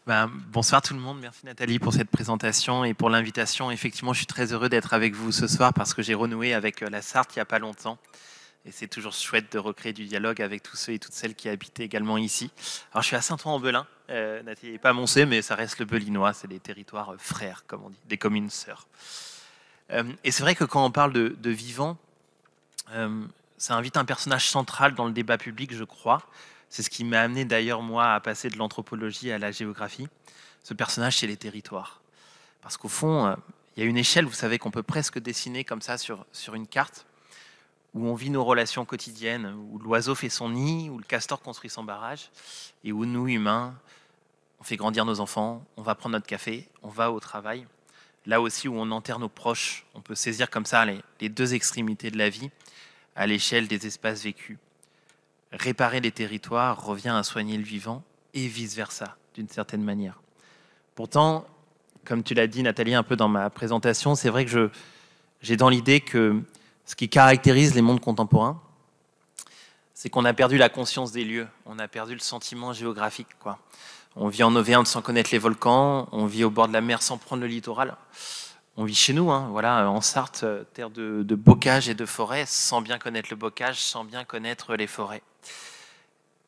Bonsoir tout le monde, merci Nathalie pour cette présentation et pour l'invitation. Effectivement, je suis très heureux d'être avec vous ce soir parce que j'ai renoué avec la Sarthe il n'y a pas longtemps. Et c'est toujours chouette de recréer du dialogue avec tous ceux et toutes celles qui habitent également ici. Alors je suis à Saint-Ouen-en-Belin, Nathalie n'est pas Moncey, mais ça reste le Belinois, c'est des territoires frères, comme on dit, des communes sœurs. Et c'est vrai que quand on parle de vivant, ça invite un personnage central dans le débat public, je crois. C'est ce qui m'a amené d'ailleurs, moi, à passer de l'anthropologie à la géographie. Ce personnage, c'est les territoires. Parce qu'au fond, il y a une échelle, vous savez, qu'on peut presque dessiner comme ça sur une carte, où on vit nos relations quotidiennes, où l'oiseau fait son nid, où le castor construit son barrage, et où nous, humains, on fait grandir nos enfants, on va prendre notre café, on va au travail. Là aussi où on enterre nos proches, on peut saisir comme ça les deux extrémités de la vie à l'échelle des espaces vécus. Réparer les territoires revient à soigner le vivant et vice-versa, d'une certaine manière. Pourtant, comme tu l'as dit, Nathalie, un peu dans ma présentation, c'est vrai que j'ai dans l'idée que ce qui caractérise les mondes contemporains, c'est qu'on a perdu la conscience des lieux, on a perdu le sentiment géographique, quoi. On vit en Auvergne sans connaître les volcans, on vit au bord de la mer sans prendre le littoral. On vit chez nous, voilà, en Sarthe, terre de bocage et de forêt, sans bien connaître le bocage, sans bien connaître les forêts.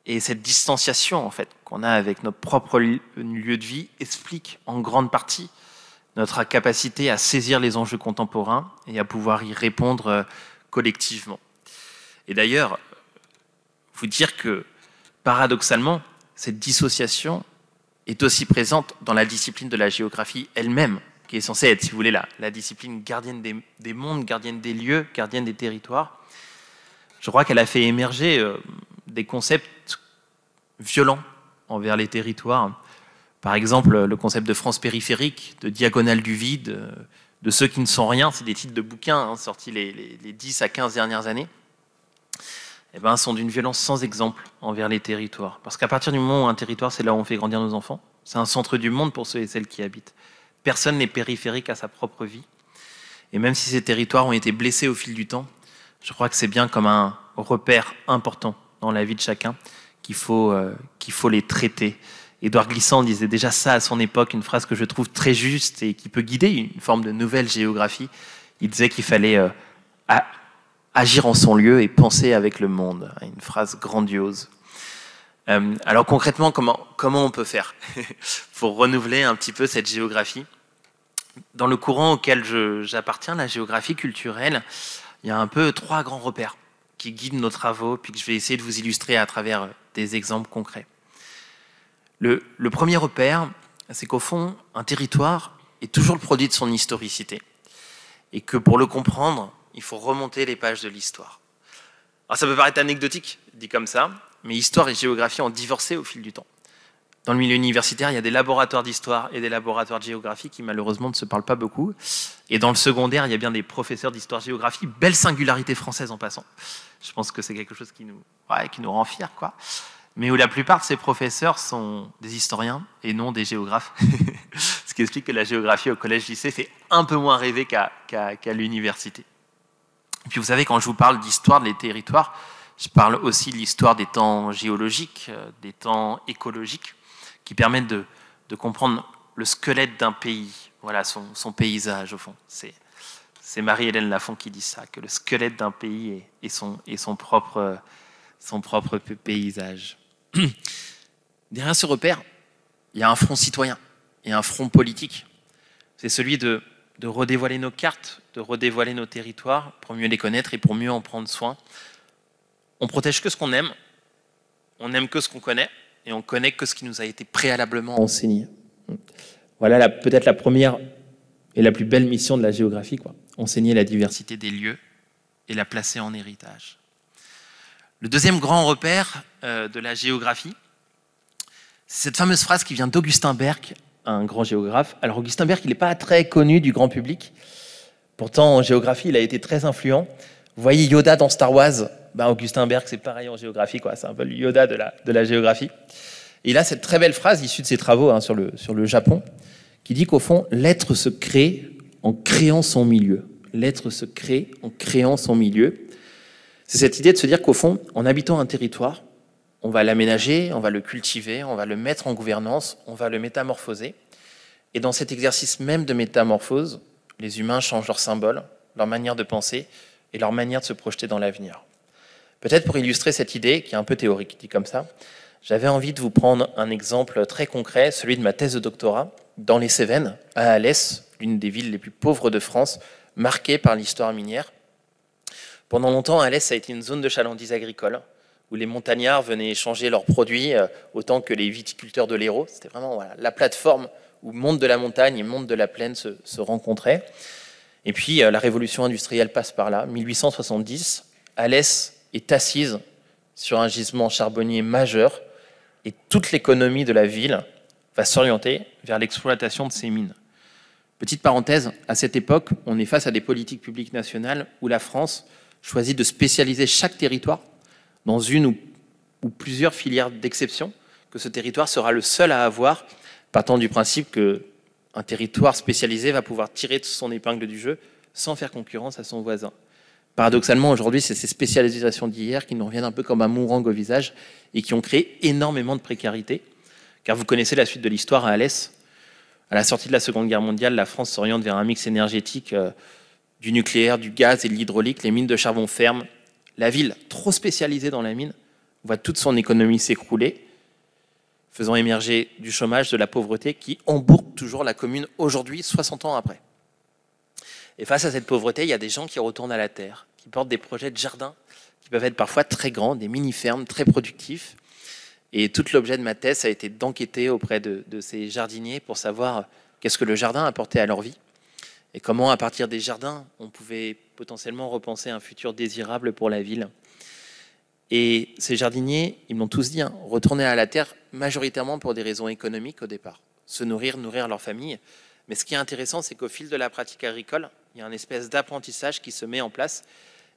Et cette distanciation en fait, qu'on a avec notre propre lieu de vie explique en grande partie notre capacité à saisir les enjeux contemporains et à pouvoir y répondre collectivement. Et d'ailleurs, vous dire que paradoxalement, cette dissociation est aussi présente dans la discipline de la géographie elle-même, qui est censée être, si vous voulez, la discipline gardienne des mondes, gardienne des lieux, gardienne des territoires. Je crois qu'elle a fait émerger des concepts violents envers les territoires. Par exemple, le concept de France périphérique, de diagonale du vide, de ceux qui ne sont rien, c'est des titres de bouquins sortis les 10 à 15 dernières années, sont d'une violence sans exemple envers les territoires. Parce qu'à partir du moment où un territoire, c'est là où on fait grandir nos enfants, c'est un centre du monde pour ceux et celles qui y habitent. Personne n'est périphérique à sa propre vie. Et même si ces territoires ont été blessés au fil du temps, je crois que c'est bien comme un repère important dans la vie de chacun qu'il faut les traiter. Édouard Glissant disait déjà ça à son époque, une phrase que je trouve très juste et qui peut guider une forme de nouvelle géographie. Il disait qu'il fallait agir en son lieu et penser avec le monde. Une phrase grandiose. Alors concrètement, comment on peut faire pour renouveler un petit peu cette géographie? Dans le courant auquel j'appartiens, la géographie culturelle, il y a un peu 3 grands repères qui guident nos travaux, puis que je vais essayer de vous illustrer à travers des exemples concrets. Le premier repère, c'est qu'au fond, un territoire est toujours le produit de son historicité. Et que pour le comprendre, il faut remonter les pages de l'histoire. Alors ça peut paraître anecdotique, dit comme ça, mais histoire et géographie ont divorcé au fil du temps. Dans le milieu universitaire, il y a des laboratoires d'histoire et des laboratoires de géographie qui malheureusement ne se parlent pas beaucoup. Et dans le secondaire, il y a bien des professeurs d'histoire-géographie, belle singularité française en passant. Je pense que c'est quelque chose qui nous rend fiers, quoi. Mais où la plupart de ces professeurs sont des historiens et non des géographes. Ce qui explique que la géographie au collège-lycée fait un peu moins rêver qu'à l'université. Et puis vous savez, quand je vous parle d'histoire des territoires, je parle aussi de l'histoire des temps géologiques, des temps écologiques, qui permettent de comprendre le squelette d'un pays, voilà, son paysage au fond. C'est Marie-Hélène Lafont qui dit ça, que le squelette d'un pays est son propre paysage. Derrière ce repère, il y a un front citoyen et un front politique. C'est celui de redévoiler nos cartes, de redévoiler nos territoires pour mieux les connaître et pour mieux en prendre soin. On protège que ce qu'on aime, on n'aime que ce qu'on connaît, et on connaît que ce qui nous a été préalablement enseigné. Voilà peut-être la première et la plus belle mission de la géographie, quoi. Enseigner la diversité des lieux et la placer en héritage. Le deuxième grand repère de la géographie, c'est cette fameuse phrase qui vient d'Augustin Berg, un grand géographe. Alors Augustin Berg, il n'est pas très connu du grand public. Pourtant, en géographie, il a été très influent. Vous voyez Yoda dans Star Wars, Augustin Berg, c'est pareil en géographie, quoi. C'est un peu le Yoda de la géographie. Et il a cette très belle phrase issue de ses travaux sur le Japon, qui dit qu'au fond, l'être se crée en créant son milieu. L'être se crée en créant son milieu. C'est cette idée de se dire qu'au fond, en habitant un territoire, on va l'aménager, on va le cultiver, on va le mettre en gouvernance, on va le métamorphoser. Et dans cet exercice même de métamorphose, les humains changent leurs symboles, leur manière de penser et leur manière de se projeter dans l'avenir. Peut-être pour illustrer cette idée, qui est un peu théorique, dit comme ça, j'avais envie de vous prendre un exemple très concret, celui de ma thèse de doctorat, dans les Cévennes, à Alès, l'une des villes les plus pauvres de France, marquée par l'histoire minière. Pendant longtemps, Alès a été une zone de chalandise agricole, où les montagnards venaient échanger leurs produits autant que les viticulteurs de l'Hérault. C'était vraiment la plateforme où monde de la montagne et monde de la plaine se rencontraient. Et puis la révolution industrielle passe par là. 1870, Alès est assise sur un gisement charbonnier majeur et toute l'économie de la ville va s'orienter vers l'exploitation de ces mines. Petite parenthèse, à cette époque, on est face à des politiques publiques nationales où la France choisit de spécialiser chaque territoire dans une ou plusieurs filières d'exception, que ce territoire sera le seul à avoir, partant du principe qu'un territoire spécialisé va pouvoir tirer son épingle du jeu sans faire concurrence à son voisin. Paradoxalement, aujourd'hui, c'est ces spécialisations d'hier qui nous reviennent un peu comme un boomerang au visage et qui ont créé énormément de précarité. Car vous connaissez la suite de l'histoire à Alès. À la sortie de la Seconde Guerre mondiale, la France s'oriente vers un mix énergétique du nucléaire, du gaz et de l'hydraulique. Les mines de charbon ferment. La ville, trop spécialisée dans la mine, voit toute son économie s'écrouler, faisant émerger du chômage, de la pauvreté, qui embourbe toujours la commune aujourd'hui, 60 ans après. Et face à cette pauvreté, il y a des gens qui retournent à la terre, qui portent des projets de jardin, qui peuvent être parfois très grands, des mini-fermes très productifs. Et tout l'objet de ma thèse a été d'enquêter auprès de ces jardiniers pour savoir qu'est-ce que le jardin apportait à leur vie et comment, à partir des jardins, on pouvait potentiellement repenser un futur désirable pour la ville. Et ces jardiniers, ils m'ont tous dit, retourner à la terre majoritairement pour des raisons économiques au départ. Se nourrir, nourrir leur famille. Mais ce qui est intéressant, c'est qu'au fil de la pratique agricole, il y a une espèce d'apprentissage qui se met en place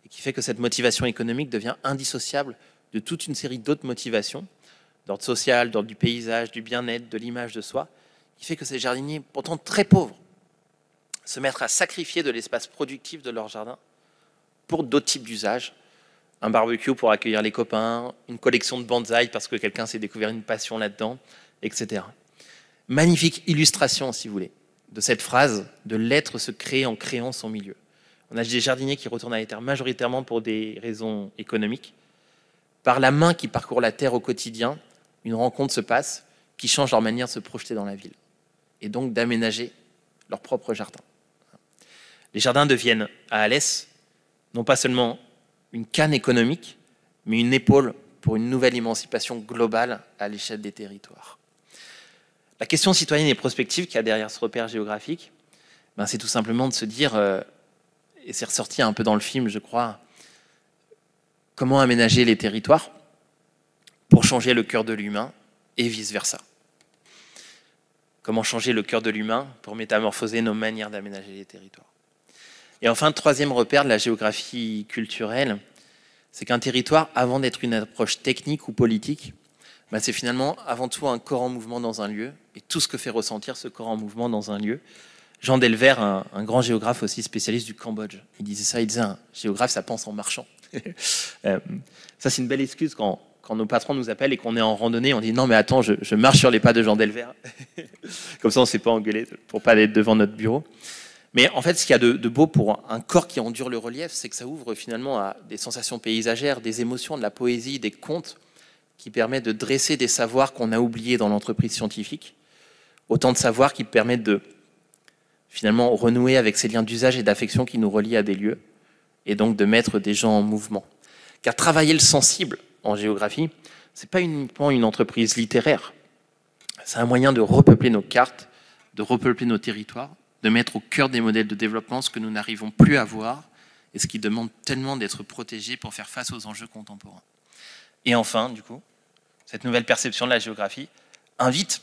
et qui fait que cette motivation économique devient indissociable de toute une série d'autres motivations, d'ordre social, d'ordre du paysage, du bien-être, de l'image de soi, qui fait que ces jardiniers, pourtant très pauvres, se mettent à sacrifier de l'espace productif de leur jardin pour d'autres types d'usages. Un barbecue pour accueillir les copains, une collection de bonsaïs parce que quelqu'un s'est découvert une passion là-dedans, etc. Magnifique illustration, si vous voulez, de cette phrase de l'être se crée en créant son milieu. On a des jardiniers qui retournent à la terre majoritairement pour des raisons économiques. Par la main qui parcourt la terre au quotidien, une rencontre se passe qui change leur manière de se projeter dans la ville et donc d'aménager leur propre jardin. Les jardins deviennent à Alès non pas seulement une canne économique, mais une épaule pour une nouvelle émancipation globale à l'échelle des territoires. La question citoyenne et prospective qu'il y a derrière ce repère géographique, c'est tout simplement de se dire, et c'est ressorti un peu dans le film, je crois, comment aménager les territoires pour changer le cœur de l'humain et vice-versa. Comment changer le cœur de l'humain pour métamorphoser nos manières d'aménager les territoires. Et enfin, troisième repère de la géographie culturelle, c'est qu'un territoire, avant d'être une approche technique ou politique, c'est finalement avant tout un corps en mouvement dans un lieu, et tout ce que fait ressentir ce corps en mouvement dans un lieu. Jean Delvert, un grand géographe aussi spécialiste du Cambodge, il disait ça, il disait un géographe, ça pense en marchant. Ça, c'est une belle excuse quand nos patrons nous appellent et qu'on est en randonnée, on dit non mais attends, je marche sur les pas de Jean Delvert. Comme ça, on ne s'est pas engueulé pour pas être devant notre bureau. Mais en fait, ce qu'il y a de beau pour un corps qui endure le relief, c'est que ça ouvre finalement à des sensations paysagères, des émotions, de la poésie, des contes, qui permettent de dresser des savoirs qu'on a oubliés dans l'entreprise scientifique. Autant de savoirs qui permettent de finalement renouer avec ces liens d'usage et d'affection qui nous relient à des lieux, et donc de mettre des gens en mouvement. Car travailler le sensible en géographie, c'est pas uniquement une entreprise littéraire. C'est un moyen de repeupler nos cartes, de repeupler nos territoires, de mettre au cœur des modèles de développement ce que nous n'arrivons plus à voir et ce qui demande tellement d'être protégé pour faire face aux enjeux contemporains. Et enfin, du coup, cette nouvelle perception de la géographie invite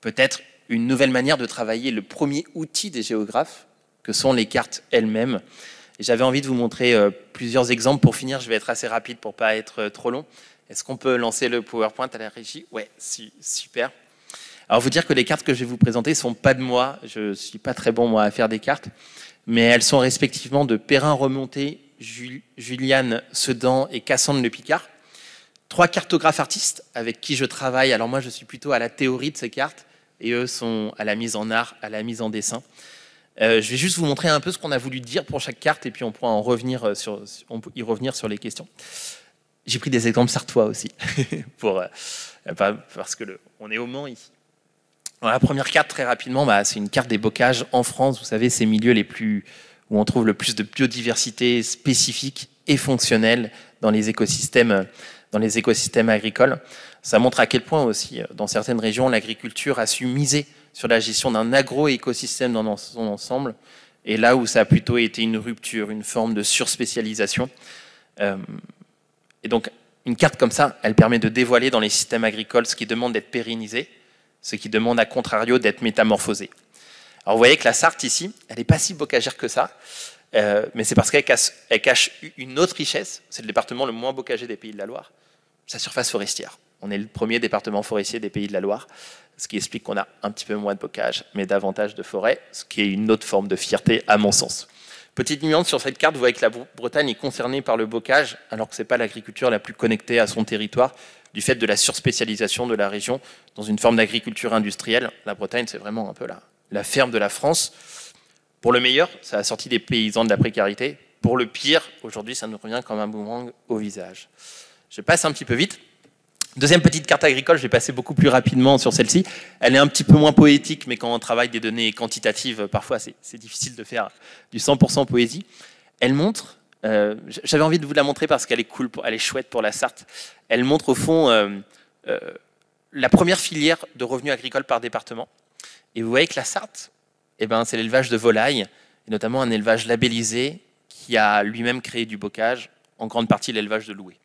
peut-être une nouvelle manière de travailler le premier outil des géographes, que sont les cartes elles-mêmes. Et j'avais envie de vous montrer plusieurs exemples. Pour finir, je vais être assez rapide pour ne pas être trop long. Est-ce qu'on peut lancer le PowerPoint à la régie? Ouais, super. Alors, vous dire que les cartes que je vais vous présenter ne sont pas de moi. Je ne suis pas très bon, moi, à faire des cartes. Mais elles sont respectivement de Perrin Remonté, Juliane Sedan et Cassandre Le Picard. 3 cartographes artistes avec qui je travaille. Alors moi, je suis plutôt à la théorie de ces cartes et eux sont à la mise en art, à la mise en dessin. Je vais juste vous montrer un peu ce qu'on a voulu dire pour chaque carte et puis on pourra on peut y revenir sur les questions. J'ai pris des exemples sartois aussi, parce que on est au Mans ici. Alors, la première carte, très rapidement, c'est une carte des bocages en France. Vous savez, ces milieux où on trouve le plus de biodiversité spécifique et fonctionnelle dans les écosystèmes agricoles. Ça montre à quel point aussi, dans certaines régions, l'agriculture a su miser sur la gestion d'un agro-écosystème dans son ensemble, et là où ça a plutôt été une rupture, une forme de surspécialisation. Et donc, une carte comme ça, elle permet de dévoiler dans les systèmes agricoles ce qui demande d'être pérennisé, ce qui demande à contrario d'être métamorphosé. Alors vous voyez que la Sarthe ici, elle n'est pas si bocagère que ça, mais c'est parce qu'elle cache une autre richesse. C'est le département le moins bocager des Pays de la Loire, sa surface forestière. On est le premier département forestier des Pays de la Loire, ce qui explique qu'on a un petit peu moins de bocage, mais davantage de forêt, ce qui est une autre forme de fierté à mon sens. Petite nuance sur cette carte, vous voyez que la Bretagne est concernée par le bocage, alors que ce n'est pas l'agriculture la plus connectée à son territoire, du fait de la surspécialisation de la région dans une forme d'agriculture industrielle. La Bretagne, c'est vraiment un peu la ferme de la France. Pour le meilleur, ça a sorti des paysans de la précarité. Pour le pire, aujourd'hui, ça nous revient comme un boomerang au visage. Je passe un petit peu vite. Deuxième petite carte agricole, je vais passer beaucoup plus rapidement sur celle-ci. Elle est un petit peu moins poétique, mais quand on travaille des données quantitatives, parfois c'est difficile de faire du 100% poésie. Elle montre, j'avais envie de vous la montrer parce qu'elle est cool, elle est chouette pour la Sarthe. Elle montre au fond la première filière de revenus agricoles par département. Et vous voyez que la Sarthe, c'est l'élevage de volailles, et notamment un élevage labellisé qui a lui-même créé du bocage, en grande partie l'élevage de louets.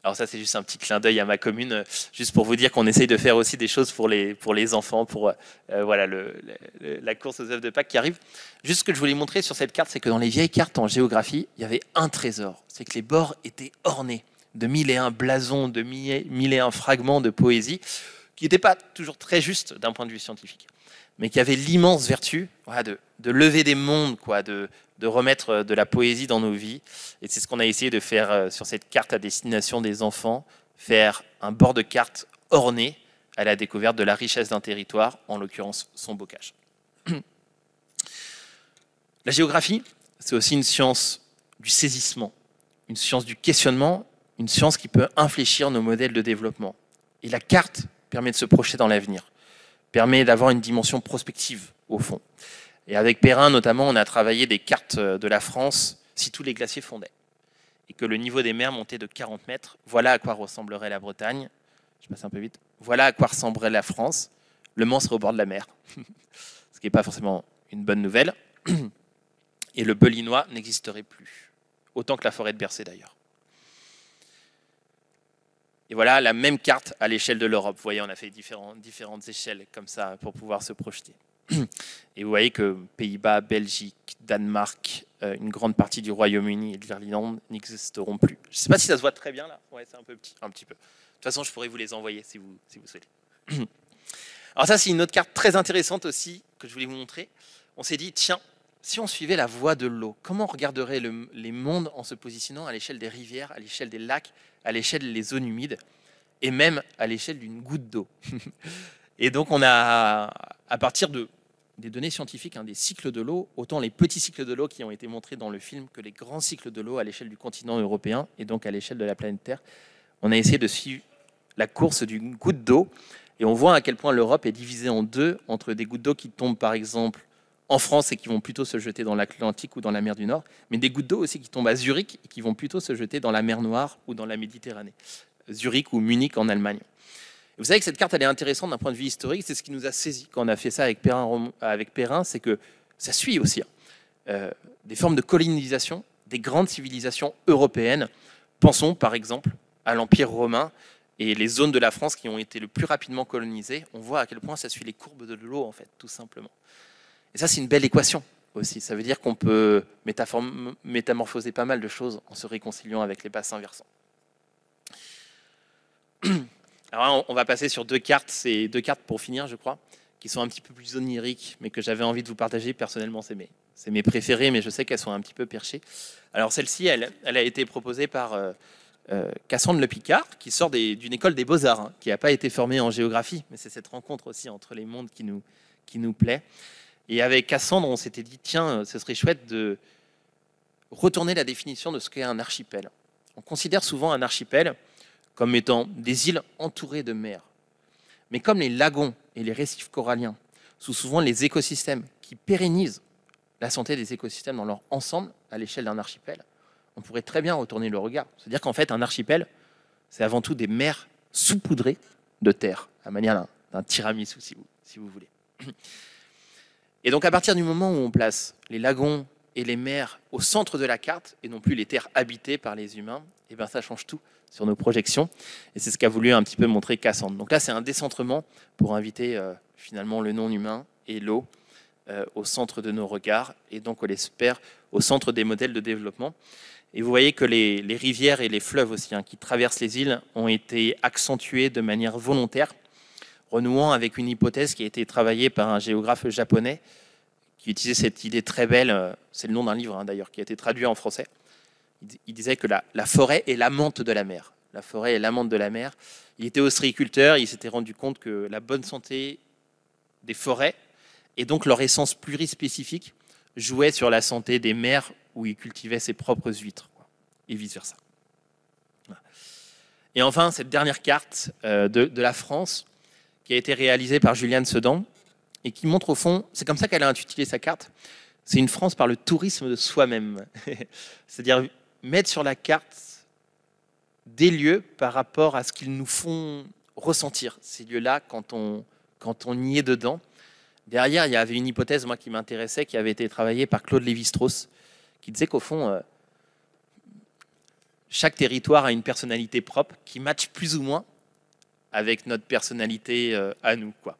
Alors ça, c'est juste un petit clin d'œil à ma commune, juste pour vous dire qu'on essaye de faire aussi des choses pour les enfants, pour voilà, la course aux œufs de Pâques qui arrive. Juste ce que je voulais montrer sur cette carte, c'est que dans les vieilles cartes en géographie, il y avait un trésor. C'est que les bords étaient ornés de 1001 blasons, de 1001 fragments de poésie, qui n'étaient pas toujours très justes d'un point de vue scientifique, mais qui avaient l'immense vertu voilà, de lever des mondes, quoi, de remettre de la poésie dans nos vies. Et c'est ce qu'on a essayé de faire sur cette carte à destination des enfants, faire un bord de carte orné à la découverte de la richesse d'un territoire, en l'occurrence son bocage. La géographie, c'est aussi une science du saisissement, une science du questionnement, une science qui peut infléchir nos modèles de développement. Et la carte permet de se projeter dans l'avenir, permet d'avoir une dimension prospective, au fond. Et avec Perrin, notamment, on a travaillé des cartes de la France si tous les glaciers fondaient et que le niveau des mers montait de 40 mètres. Voilà à quoi ressemblerait la Bretagne. Je passe un peu vite. Voilà à quoi ressemblerait la France. Le Mans serait au bord de la mer, ce qui n'est pas forcément une bonne nouvelle. Et le Belinois n'existerait plus, autant que la forêt de Bercé d'ailleurs. Et voilà la même carte à l'échelle de l'Europe. Vous voyez, on a fait différentes échelles comme ça pour pouvoir se projeter. Et vous voyez que Pays-Bas, Belgique, Danemark, une grande partie du Royaume-Uni et de l'Irlande n'existeront plus. Je ne sais pas si ça se voit très bien là. Ouais, c'est un peu petit, un petit peu. De toute façon, je pourrais vous les envoyer si vous souhaitez. Alors ça, c'est une autre carte très intéressante aussi que je voulais vous montrer. On s'est dit, tiens, si on suivait la voie de l'eau, comment on regarderait les mondes en se positionnant à l'échelle des rivières, à l'échelle des lacs, à l'échelle des zones humides, et même à l'échelle d'une goutte d'eau. Et donc on a, à partir des données scientifiques, des cycles de l'eau, autant les petits cycles de l'eau qui ont été montrés dans le film que les grands cycles de l'eau à l'échelle du continent européen et donc à l'échelle de la planète Terre, on a essayé de suivre la course d'une goutte d'eau et on voit à quel point l'Europe est divisée en deux, entre des gouttes d'eau qui tombent par exemple en France et qui vont plutôt se jeter dans l'Atlantique ou dans la mer du Nord, mais des gouttes d'eau aussi qui tombent à Zurich et qui vont plutôt se jeter dans la mer Noire ou dans la Méditerranée. Zurich ou Munich en Allemagne. Vous savez que cette carte, elle est intéressante d'un point de vue historique. C'est ce qui nous a saisi quand on a fait ça avec Perrin, c'est que ça suit aussi des formes de colonisation des grandes civilisations européennes. Pensons par exemple à l'Empire romain et les zones de la France qui ont été le plus rapidement colonisées. On voit à quel point ça suit les courbes de l'eau, en fait, tout simplement. Et ça, c'est une belle équation aussi. Ça veut dire qu'on peut métamorphoser pas mal de choses en se réconciliant avec les bassins versants. Alors on va passer sur deux cartes, c'est deux cartes pour finir je crois, qui sont un petit peu plus oniriques, mais que j'avais envie de vous partager. Personnellement, c'est c'est mes préférées, mais je sais qu'elles sont un petit peu perchées. Alors celle-ci, elle a été proposée par Cassandre Le Picard, qui sort d'une école des Beaux-Arts, hein, qui n'a pas été formée en géographie, mais c'est cette rencontre aussi entre les mondes qui nous plaît. Et avec Cassandre, on s'était dit, tiens, ce serait chouette de retourner la définition de ce qu'est un archipel. On considère souvent un archipel comme étant des îles entourées de mer. Mais comme les lagons et les récifs coralliens sont souvent les écosystèmes qui pérennisent la santé des écosystèmes dans leur ensemble à l'échelle d'un archipel, on pourrait très bien retourner le regard. C'est-à-dire qu'en fait, un archipel, c'est avant tout des mers saupoudrées de terre, à la manière d'un tiramisu, si vous voulez. Et donc, à partir du moment où on place les lagons et les mers au centre de la carte, et non plus les terres habitées par les humains, et ben ça change tout sur nos projections. Et c'est ce qu'a voulu un petit peu montrer Cassandre. Donc là, c'est un décentrement pour inviter finalement le non-humain et l'eau au centre de nos regards, et donc on l'espère au centre des modèles de développement. Et vous voyez que les rivières et les fleuves aussi, hein, qui traversent les îles, ont été accentués de manière volontaire, renouant avec une hypothèse qui a été travaillée par un géographe japonais qui utilisait cette idée très belle, c'est le nom d'un livre d'ailleurs, qui a été traduit en français. Il disait que la forêt est l'amante de la mer. La forêt est l'amante de la mer. Il était ostréiculteur, il s'était rendu compte que la bonne santé des forêts, et donc leur essence plurispécifique, jouait sur la santé des mers où il cultivait ses propres huîtres, et vice-versa. Et enfin, cette dernière carte de la France, qui a été réalisée par Juliane Sedan, et qui montre au fond, c'est comme ça qu'elle a intitulé sa carte, c'est une France par le tourisme de soi-même. C'est-à-dire mettre sur la carte des lieux par rapport à ce qu'ils nous font ressentir, ces lieux-là, quand on y est dedans. Derrière, il y avait une hypothèse moi, qui m'intéressait, qui avait été travaillée par Claude Lévi-Strauss, qui disait qu'au fond, chaque territoire a une personnalité propre qui matche plus ou moins avec notre personnalité à nous, quoi.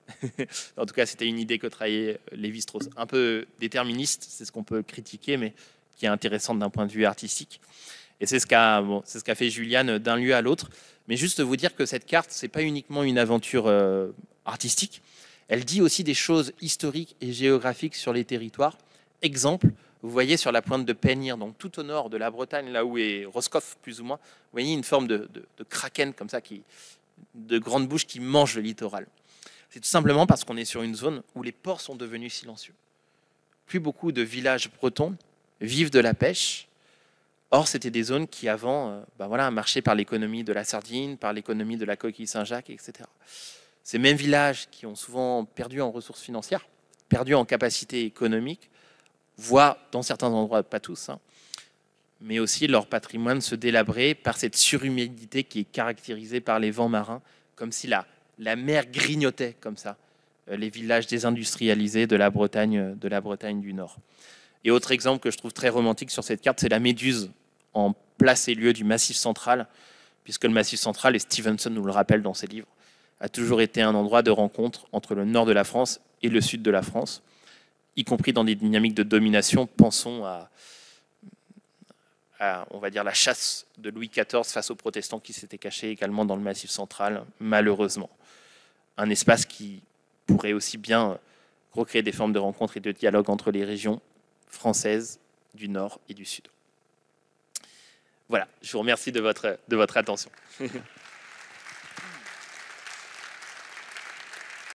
En tout cas, c'était une idée que travaillait Lévi-Strauss. Un peu déterministe, c'est ce qu'on peut critiquer, mais qui est intéressante d'un point de vue artistique. Et c'est ce qu'a fait Juliane d'un lieu à l'autre. Mais juste vous dire que cette carte, c'est pas uniquement une aventure artistique. Elle dit aussi des choses historiques et géographiques sur les territoires. Exemple, vous voyez sur la pointe de Penir, donc tout au nord de la Bretagne, là où est Roscoff, plus ou moins, vous voyez une forme de kraken comme ça, de grandes bouches qui mangent le littoral. C'est tout simplement parce qu'on est sur une zone où les ports sont devenus silencieux. Plus beaucoup de villages bretons vivent de la pêche. Or, c'était des zones qui avant marchaient par l'économie de la sardine, par l'économie de la coquille Saint-Jacques, etc. Ces mêmes villages qui ont souvent perdu en ressources financières, perdu en capacité économique, voient dans certains endroits, pas tous, hein, mais aussi leur patrimoine se délabrer par cette surhumidité qui est caractérisée par les vents marins, comme si la mer grignotait comme ça les villages désindustrialisés de la Bretagne du Nord. Et autre exemple que je trouve très romantique sur cette carte, c'est la Méduse en place et lieu du Massif central, puisque le Massif central, et Stevenson nous le rappelle dans ses livres, a toujours été un endroit de rencontre entre le nord de la France et le sud de la France, y compris dans des dynamiques de domination. Pensons à on va dire, la chasse de Louis XIV face aux protestants qui s'étaient cachés également dans le Massif central, malheureusement. Un espace qui pourrait aussi bien recréer des formes de rencontres et de dialogue entre les régions françaises du Nord et du Sud. Voilà, je vous remercie de votre attention.